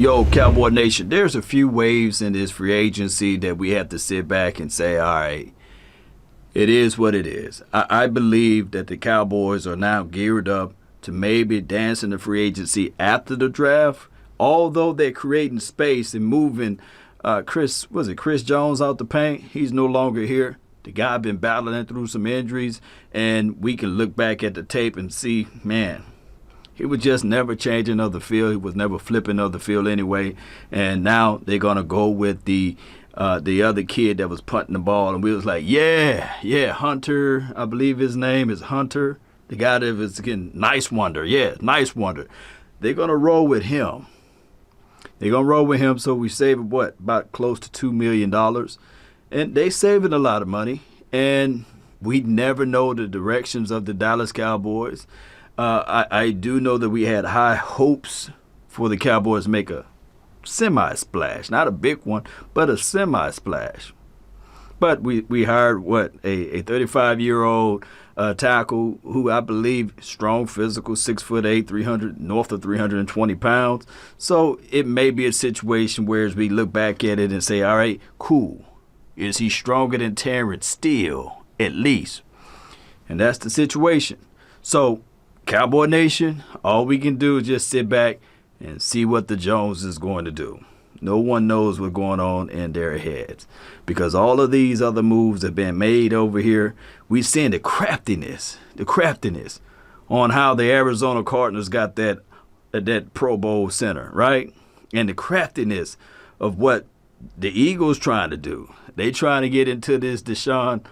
Yo, Cowboy Nation, there's a few waves in this free agency that we have to sit back and say, all right, it is what it is. I believe that the Cowboys are now geared up to maybe dance in the free agency after the draft, although they're creating space and moving Chris Jones out the paint. He's no longer here. The guy been battling through some injuries, and we can look back at the tape and see, man, he was just never changing of the field. He was never flipping of the field anyway. And now they're going to go with the other kid that was punting the ball. And we was like, yeah, Hunter, I believe his name is Hunter. The guy that was getting Niswander. Yeah, Niswander. They're going to roll with him. So we saving about close to $2 million. And they saving a lot of money. And we never know the directions of the Dallas Cowboys. I do know that we had high hopes for the Cowboys to make a semi-splash. Not a big one, but a semi-splash. But we hired, a 35-year-old tackle who I believe strong physical, 6'8", north of 320 pounds. So it may be a situation where as we look back at it and say, all right, cool. Is he stronger than Terrence Steele, at least? And that's the situation. So Cowboy Nation, all we can do is just sit back and see what the Jones is going to do. No one knows what's going on in their heads because all of these other moves have been made over here. We're seeing the craftiness on how the Arizona Cardinals got that Pro Bowl center, right? And the craftiness of what the Eagles trying to do. They trying to get into this Deshaun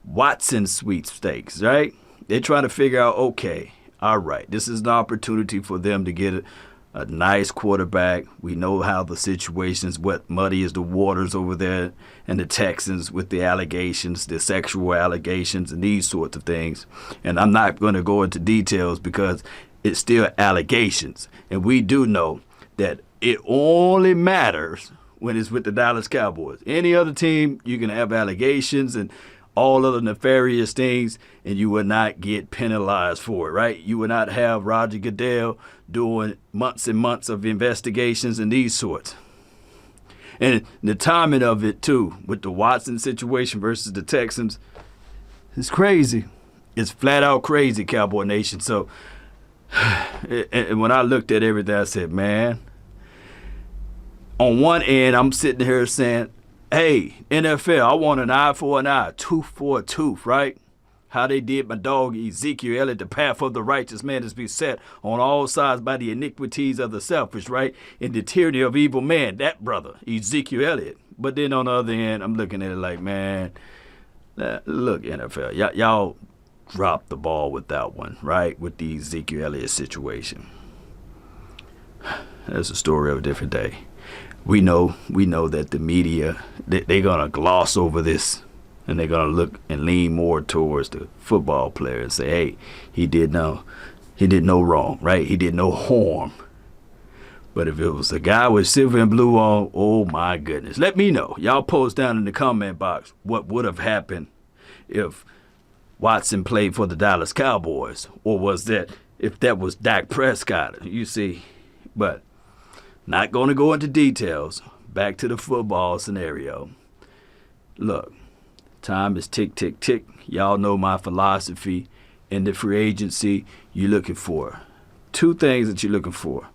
Watson sweepstakes, right? They're trying to figure out, okay, all right, this is an opportunity for them to get a nice quarterback. We know how the situations, what muddy is the waters over there, and the Texans with the allegations, the sexual allegations, and these sorts of things. And I'm not going to go into details because it's still allegations. And we do know that it only matters when it's with the Dallas Cowboys. Any other team, you can have allegations and all other nefarious things, and you will not get penalized for it, right? You will not have Roger Goodell doing months and months of investigations and these sorts. And the timing of it, too, with the Watson situation versus the Texans, it's crazy. It's flat out crazy, Cowboy Nation. So, and when I looked at everything, I said, man, on one end, I'm sitting here saying, hey, NFL, I want an eye for an eye, tooth for a tooth, right? How they did my dog Ezekiel Elliott, the path of the righteous man is beset on all sides by the iniquities of the selfish, right? And the tyranny of evil man, that brother, Ezekiel Elliott. But then on the other end, I'm looking at it like, man, look, NFL, y'all dropped the ball with that one, right? With the Ezekiel Elliott situation. That's a story of a different day. We know that the media, they're going to gloss over this and they're going to look and lean more towards the football player and say, hey, he did no wrong, right? He did no harm. But if it was a guy with silver and blue on, oh my goodness. Let me know. Y'all post down in the comment box what would have happened if Watson played for the Dallas Cowboys, or was that if that was Dak Prescott, you see. But not going to go into details. Back to the football scenario. Look, time is tick, tick, tick. Y'all know my philosophy. In the free agency, you're looking for two things that you're looking for.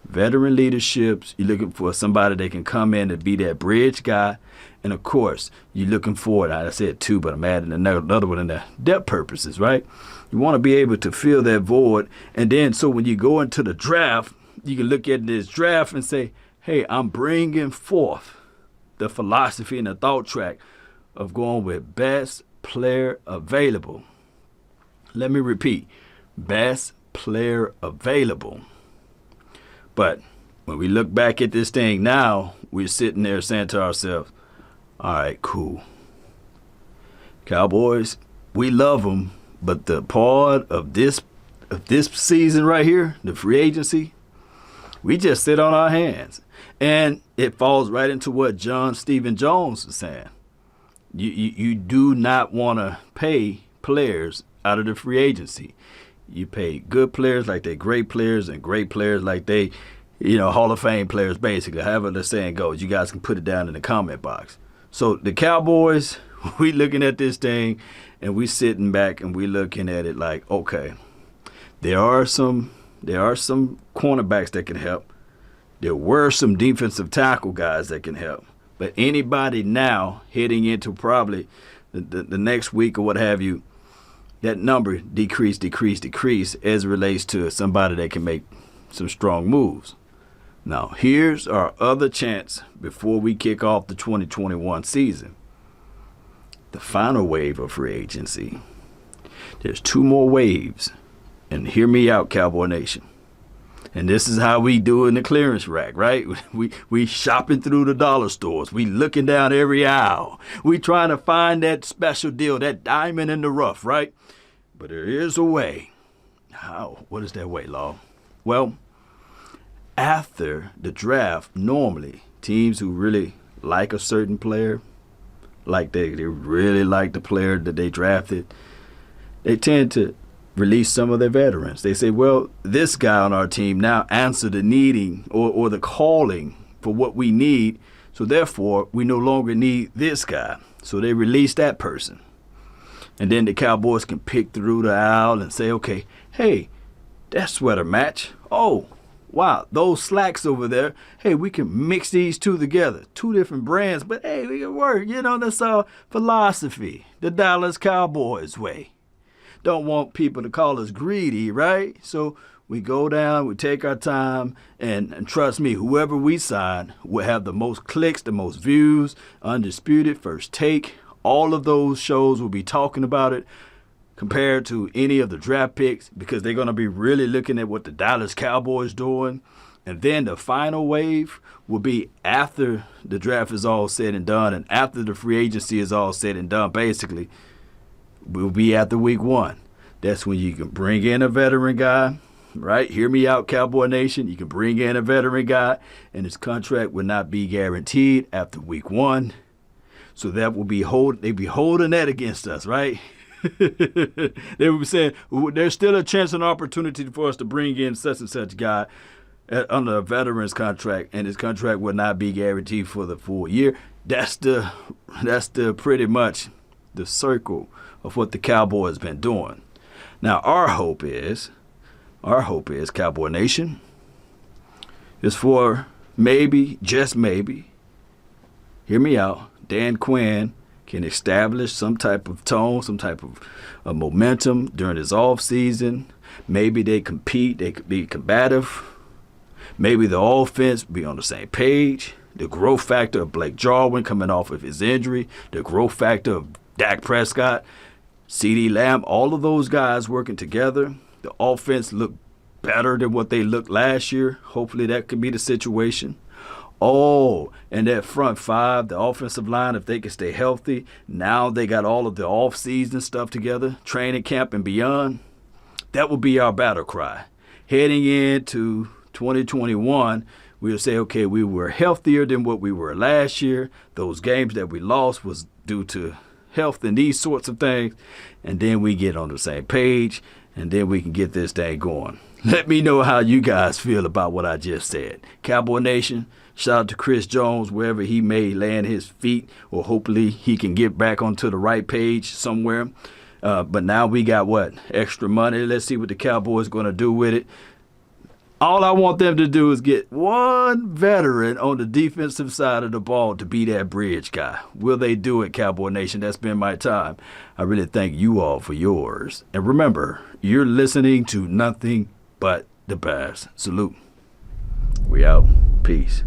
Veteran leaderships. You're looking for somebody that can come in and be that bridge guy. And, of course, you're looking for, I said two, but I'm adding another one in there, depth purposes, right? You want to be able to fill that void. And then so when you go into the draft, you can look at this draft and say, hey, I'm bringing forth the philosophy and the thought track of going with best player available. Let me repeat, best player available. But when we look back at this thing now, we're sitting there saying to ourselves, all right, cool. Cowboys, we love them, but the part of this season right here, the free agency, we just sit on our hands. And it falls right into what Stephen Jones was saying. You do not want to pay players out of the free agency. You pay good players like they're great players and great players like they Hall of Fame players, basically, however the saying goes. You guys can put it down in the comment box. So the Cowboys, we looking at this thing, and we sitting back and we looking at it like, okay, there are some cornerbacks that can help. There were some defensive tackle guys that can help. But anybody now heading into probably the next week or what have you, that number decrease as it relates to somebody that can make some strong moves. Now, here's our other chance before we kick off the 2021 season. The final wave of free agency. There's 2 more waves. And hear me out, Cowboy Nation. And this is how we do in the clearance rack, right? We shopping through the dollar stores. We looking down every aisle. We trying to find that special deal, that diamond in the rough, right? But there is a way. How? What is that way, Law? Well, after the draft, normally teams who really like a certain player, like they really like the player that they drafted, they tend to release some of their veterans. They say, well, this guy on our team now answered the needing or the calling for what we need, so therefore we no longer need this guy. So they release that person. And then the Cowboys can pick through the aisle and say, okay, hey, that sweater match. Oh, wow, those slacks over there. Hey, we can mix these 2 together. 2 different brands, but hey, we can work. That's our philosophy, the Dallas Cowboys way. Don't want people to call us greedy, right? So we go down, we take our time, and trust me, whoever we sign will have the most clicks, the most views, Undisputed, First Take. All of those shows will be talking about it compared to any of the draft picks because they're going to be really looking at what the Dallas Cowboys doing. And then the final wave will be after the draft is all said and done and after the free agency is all said and done, basically. We'll be after week 1. That's when you can bring in a veteran guy, right? Hear me out, Cowboy Nation. You can bring in a veteran guy, and his contract will not be guaranteed after week 1. So that will be they'd be holding that against us, right? They would be saying there's still a chance and opportunity for us to bring in such and such guy under a veteran's contract, and his contract will not be guaranteed for the full year. That's the pretty much the circle of what the Cowboys been doing. Now our hope is Cowboy Nation, is for maybe, just maybe, hear me out, Dan Quinn can establish some type of tone, some type of momentum during his off season. Maybe they compete, they could be combative. Maybe the offense be on the same page. The growth factor of Blake Jarwin coming off of his injury, the growth factor of Dak Prescott, CeeDee Lamb, all of those guys working together. The offense looked better than what they looked last year. Hopefully that could be the situation. Oh, and that front 5, the offensive line, if they can stay healthy, now they got all of the off-season stuff together, training camp and beyond. That will be our battle cry. Heading into 2021, we'll say, okay, we were healthier than what we were last year. Those games that we lost was due to health and these sorts of things. And then we get on the same page, and then we can get this thing going. Let me know how you guys feel about what I just said. Cowboy Nation, shout out to Chris Jones, wherever he may land his feet, or hopefully he can get back onto the right page somewhere. But now we got what? Extra money. Let's see what the Cowboys going to do with it. All I want them to do is get one veteran on the defensive side of the ball to be that bridge guy. Will they do it, Cowboy Nation? That's been my time. I really thank you all for yours. And remember, you're listening to nothing but the best. Salute. We out. Peace.